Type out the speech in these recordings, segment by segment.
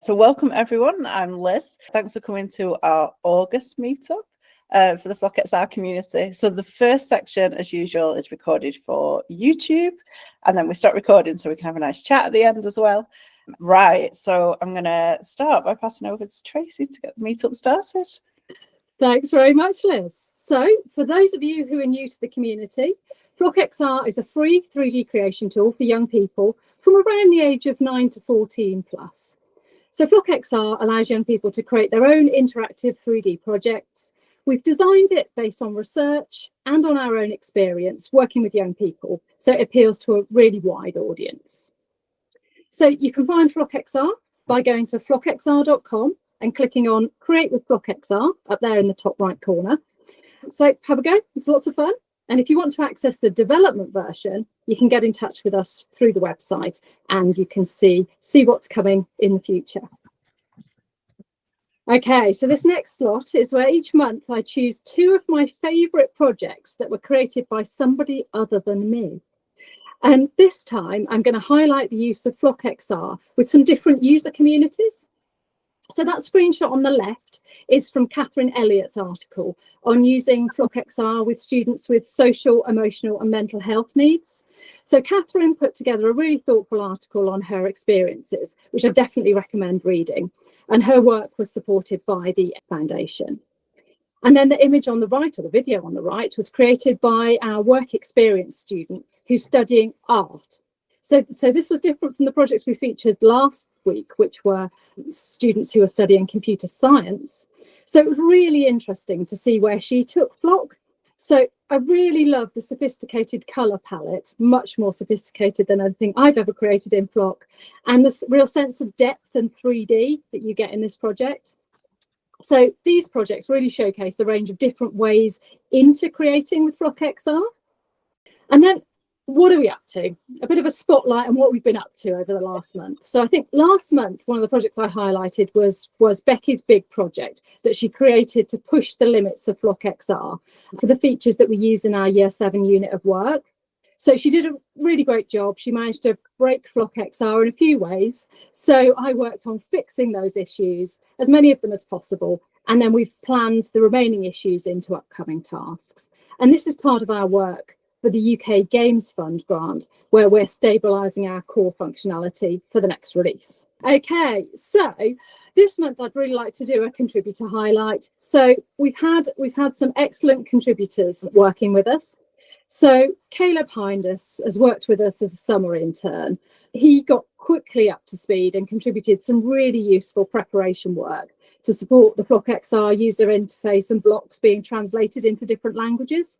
So welcome everyone, I'm Liz. Thanks for coming to our August meetup for the Flock XR community. So the first section, as usual, is recorded for YouTube, and then we start recording so we can have a nice chat at the end as well. Right, so I'm going to start by passing over to Tracy to get the meetup started. Thanks very much, Liz. So for those of you who are new to the community, Flock XR is a free 3D creation tool for young people from around the age of 9 to 14 plus. So Flock XR allows young people to create their own interactive 3D projects. We've designed it based on research and on our own experience working with young people, so it appeals to a really wide audience. So you can find Flock XR by going to flockxr.com and clicking on Create with Flock XR up there in the top right corner. So have a go, it's lots of fun. And if you want to access the development version, you can get in touch with us through the website and you can see what's coming in the future. Okay, so this next slot is where each month I choose 2 of my favourite projects that were created by somebody other than me. And this time I'm going to highlight the use of Flock XR with some different user communities. So that screenshot on the left is from Catherine Elliott's article on using Flock XR with students with social, emotional and mental health needs. So Catherine put together a really thoughtful article on her experiences, which I definitely recommend reading. And her work was supported by the Foundation. And then the image on the right, or the video on the right, was created by our work experience student who's studying art. So this was different from the projects we featured last week, which were students who are studying computer science. So it was really interesting to see where she took Flock. So I really love the sophisticated colour palette, much more sophisticated than anything I've ever created in Flock, and this real sense of depth and 3D that you get in this project. So these projects really showcase the range of different ways into creating with Flock XR. And then what are we up to? A bit of a spotlight on what we've been up to over the last month. So I think last month, one of the projects I highlighted was Becky's big project that she created to push the limits of Flock XR for the features that we use in our Year 7 unit of work. So she did a really great job. She managed to break Flock XR in a few ways. So I worked on fixing those issues, as many of them as possible. And then we've planned the remaining issues into upcoming tasks. And this is part of our work for the UK Games Fund grant, where we're stabilising our core functionality for the next release. Okay, so this month I'd really like to do a contributor highlight. So we've had some excellent contributors working with us. So Caleb Hindus has worked with us as a summer intern. He got quickly up to speed and contributed some really useful preparation work to support the Flock XR user interface and blocks being translated into different languages.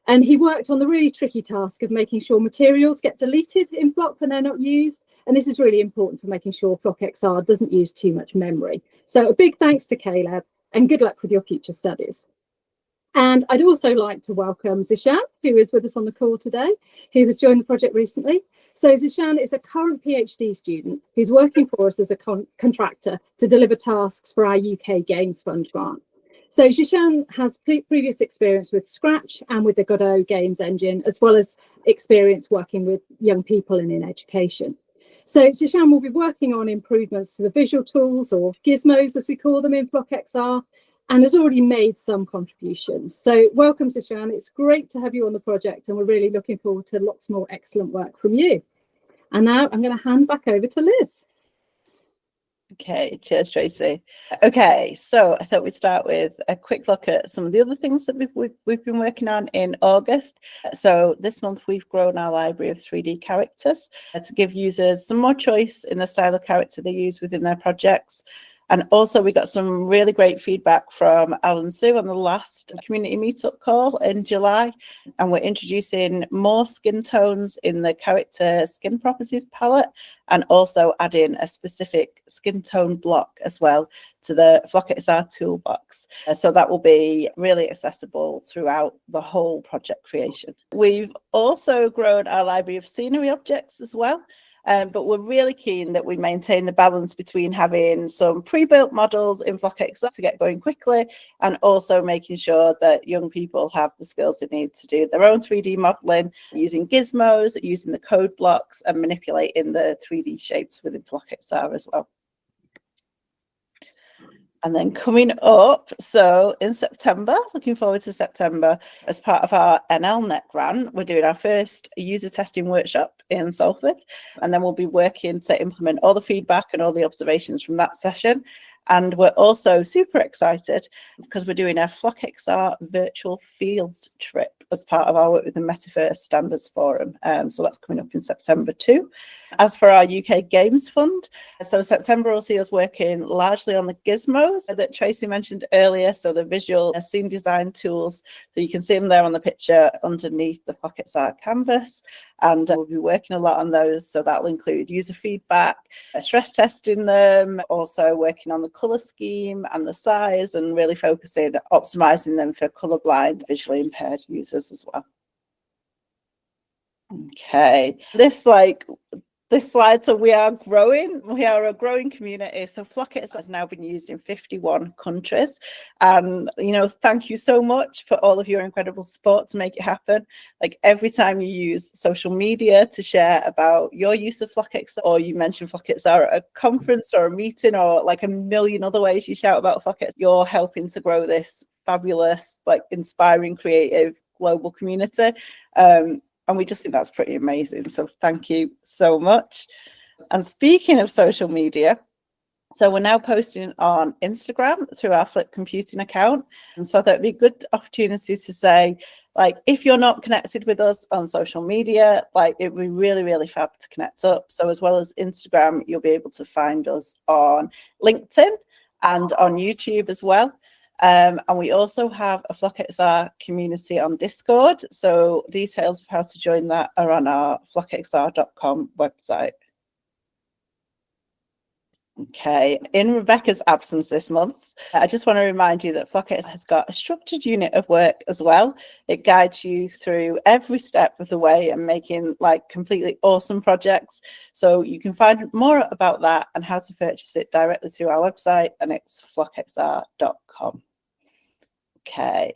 And he worked on the really tricky task of making sure materials get deleted in Flock when they're not used. And this is really important for making sure Flock XR doesn't use too much memory. So a big thanks to Caleb and good luck with your future studies. And I'd also like to welcome Zishan, who is with us on the call today, who has joined the project recently. So Zishan is a current PhD student who's working for us as a contractor to deliver tasks for our UK Games Fund grant. So Zishan has previous experience with Scratch and with the Godot games engine, as well as experience working with young people and in education. So Zishan will be working on improvements to the visual tools, or gizmos as we call them in Flock XR, and has already made some contributions. So welcome, Zishan. It's great to have you on the project, and we're really looking forward to lots more excellent work from you. And now I'm going to hand back over to Liz. Okay, cheers, Tracy. Okay, so I thought we'd start with a quick look at some of the other things that we've been working on in August. So this month we've grown our library of 3D characters to give users some more choice in the style of character they use within their projects. And also we got some really great feedback from Alan Sue on the last community meetup call in July. And we're introducing more skin tones in the character skin properties palette, and also adding a specific skin tone block as well to the Flock XR toolbox. So that will be really accessible throughout the whole project creation. We've also grown our library of scenery objects as well. But we're really keen that we maintain the balance between having some pre-built models in Flock XR to get going quickly, and also making sure that young people have the skills they need to do their own 3D modeling, using gizmos, using the code blocks, and manipulating the 3D shapes within Flock XR as well. And then coming up, so in September, looking forward to September, as part of our NLNet grant, we're doing our first user testing workshop in Salford. And then we'll be working to implement all the feedback and all the observations from that session. And we're also super excited because we're doing a FlockXR virtual field trip as part of our work with the Metaverse Standards Forum. So that's coming up in September too. As for our UK Games Fund, so September will see us working largely on the gizmos that Tracy mentioned earlier. So the visual scene design tools. So you can see them there on the picture underneath the FlockXR canvas. And we'll be working a lot on those. So that'll include user feedback, stress testing them, also working on the colour scheme and the size, and really focusing, optimizing them for colourblind, visually impaired users as well. Okay, this slide, so we are growing. We are a growing community. So FlockX has now been used in 51 countries. And, thank you so much for all of your incredible support to make it happen. Like every time you use social media to share about your use of FlockX, or you mention FlockX at a conference or a meeting, or like a million other ways you shout about FlockX, you're helping to grow this fabulous, like inspiring, creative global community. And we just think that's pretty amazing. So thank you so much. And speaking of social media, so we're now posting on Instagram through our Flip Computing account. And so that'd be a good opportunity to say, like, if you're not connected with us on social media, like it'd be really, really fab to connect up. So as well as Instagram, you'll be able to find us on LinkedIn and on YouTube as well. And we also have a FlockXR community on Discord. So details of how to join that are on our flockxr.com website. Okay, in Rebecca's absence this month, I just want to remind you that FlockX has got a structured unit of work as well. It guides you through every step of the way and making like completely awesome projects. So you can find more about that and how to purchase it directly through our website, and it's flockxr.com. Okay.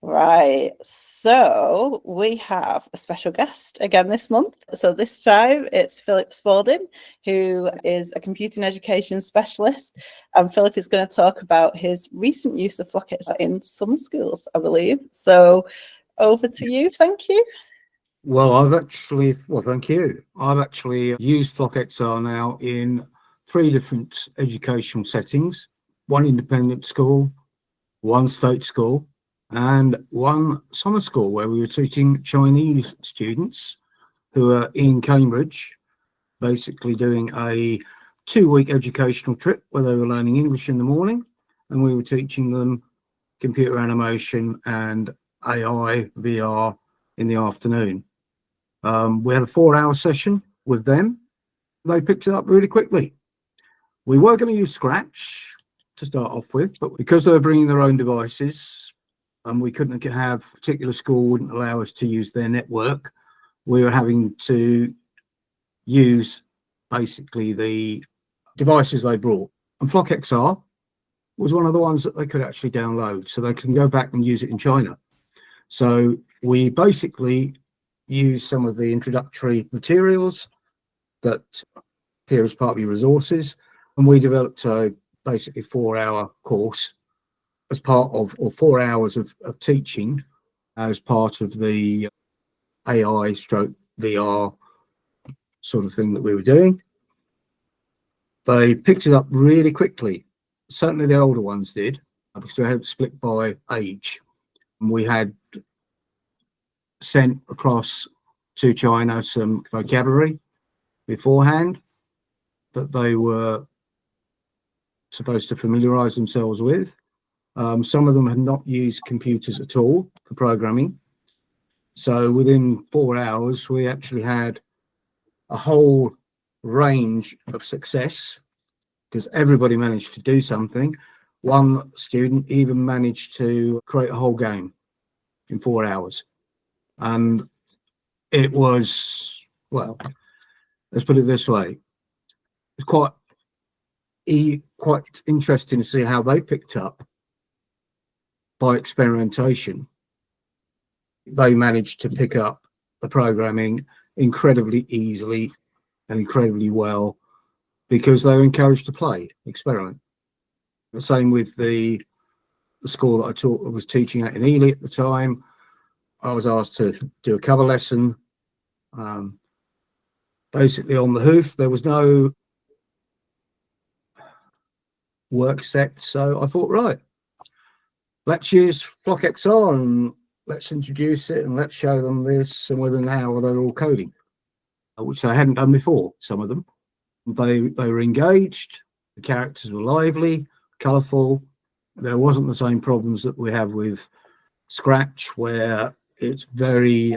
Right, so we have a special guest again this month. So this time it's Phillip Spalding, who is a computing education specialist. And Phillip is going to talk about his recent use of FlockX in some schools, I believe. So over to you. Thank you. Well, thank you. I've actually used FlockXR now in 3 different educational settings: 1 independent school, 1 state school, and 1 summer school where we were teaching Chinese students who are in Cambridge, basically doing a 2-week educational trip where they were learning English in the morning, and we were teaching them computer animation and AI, VR in the afternoon. We had a 4-hour session with them. They picked it up really quickly. We were going to use Scratch to start off with, but because they were bringing their own devices and we couldn't have, a particular school wouldn't allow us to use their network, we were having to use basically the devices they brought. And FlockXR was one of the ones that they could actually download, so they can go back and use it in China. So we basically used some of the introductory materials that appear as part of your resources, and we developed a basically 4-hour course as part of, or 4 hours of teaching as part of the AI stroke VR sort of thing that we were doing. They picked it up really quickly. Certainly the older ones did, because we had it split by age. And we had sent across to China some vocabulary beforehand that they were supposed to familiarize themselves with. Some of them had not used computers at all for programming. So within 4 hours, we actually had a whole range of success because everybody managed to do something. One student even managed to create a whole game in 4 hours. And it was, well, let's put it this way, it's quite interesting to see how they picked up by experimentation. They managed to pick up the programming incredibly easily and incredibly well because they were encouraged to play, experiment. The same with the school that I was teaching at in Ely at the time. I was asked to do a cover lesson. Basically on the hoof, there was no work set. So I thought, right, let's use Flock XR and let's introduce it and let's show them this and whether now they're all coding, which I hadn't done before, some of them. They were engaged, the characters were lively, colourful. There wasn't the same problems that we have with Scratch, where it's very,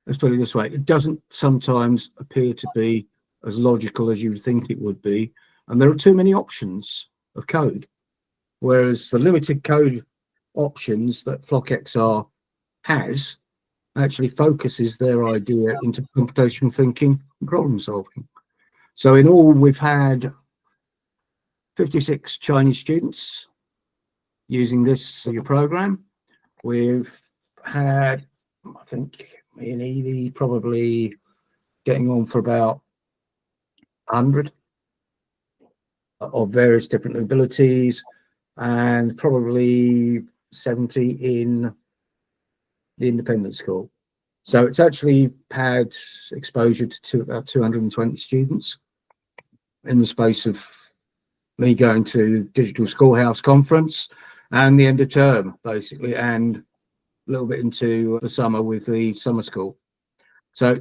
let's put it this way, it doesn't sometimes appear to be as logical as you would think it would be. And there are too many options of code. Whereas the limited code options that Flock XR has actually focuses their idea into computational thinking and problem solving. So in all, we've had 56 Chinese students using this program. We've had, I think, me and Edie probably getting on for about 100 of various different abilities, and probably 70 in the independent school. So it's actually had exposure to about 220 students in the space of me going to Digital Schoolhouse Conference and the end of term, basically, and a little bit into the summer with the summer school. So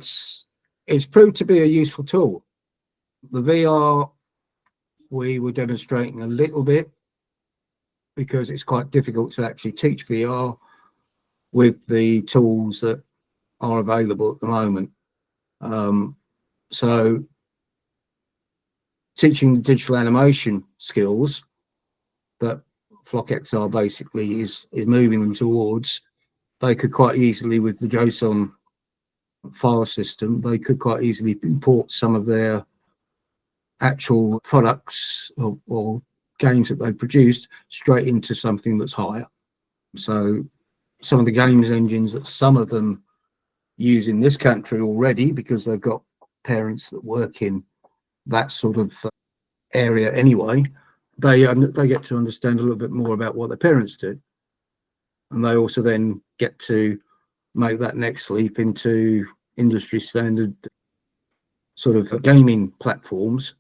it's proved to be a useful tool. The VR, we were demonstrating a little bit because it's quite difficult to actually teach VR with the tools that are available at the moment. So teaching digital animation skills that Flock XR basically is moving them towards, they could quite easily, with the JSON file system, they could quite easily import some of their actual products or games that they've produced straight into something that's higher. So some of the games engines that some of them use in this country already, because they've got parents that work in that sort of area anyway, they get to understand a little bit more about what their parents do, and they also then get to make that next leap into industry standard sort of gaming platforms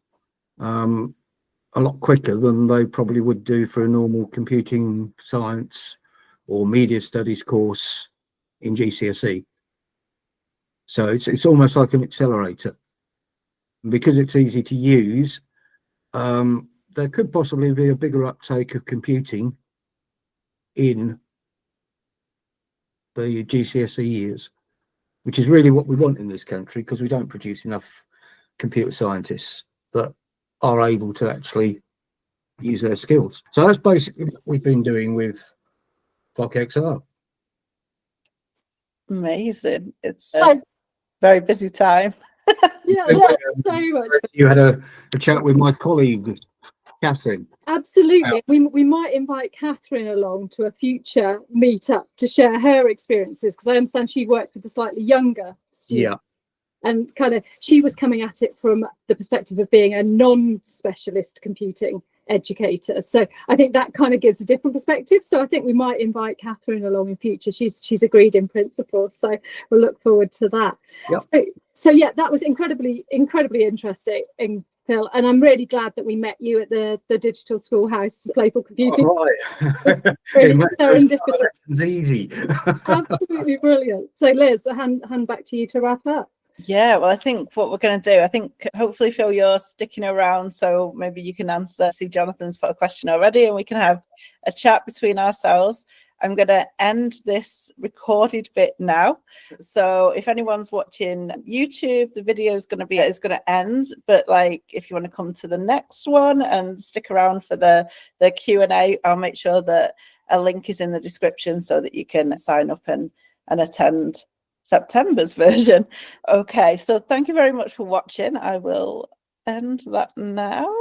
a lot quicker than they probably would do for a normal computing science or media studies course in GCSE. So it's almost like an accelerator. And because it's easy to use, there could possibly be a bigger uptake of computing in the GCSE years, which is really what we want in this country, because we don't produce enough computer scientists that are able to actually use their skills. So that's basically what we've been doing with Flock XR. Amazing. It's a very busy time. Yeah, very much. You had a chat with my colleague, Catherine. Absolutely. We might invite Catherine along to a future meetup to share her experiences, because I understand she worked with a slightly younger student. Yeah. And kind of she was coming at it from the perspective of being a non-specialist computing educator. So I think that kind of gives a different perspective. So I think we might invite Catherine along in future. She's agreed in principle. So we'll look forward to that. Yep. So yeah, that was incredibly interesting, Phil, and I'm really glad that we met you at the Digital Schoolhouse Playful Computing. Oh, right. It's really serendipitous. It's easy. Absolutely brilliant. So Liz, I'll hand back to you to wrap up. Yeah, well, I think what we're going to do, I think hopefully, Phil, you're sticking around, so maybe you can answer. See, Jonathan's put a question already, and we can have a chat between ourselves. I'm going to end this recorded bit now. So if anyone's watching YouTube, the video is going to end. But like, if you want to come to the next one and stick around for the Q&A, I'll make sure that a link is in the description so that you can sign up and attend September's version. Okay, so thank you very much for watching. I will end that now.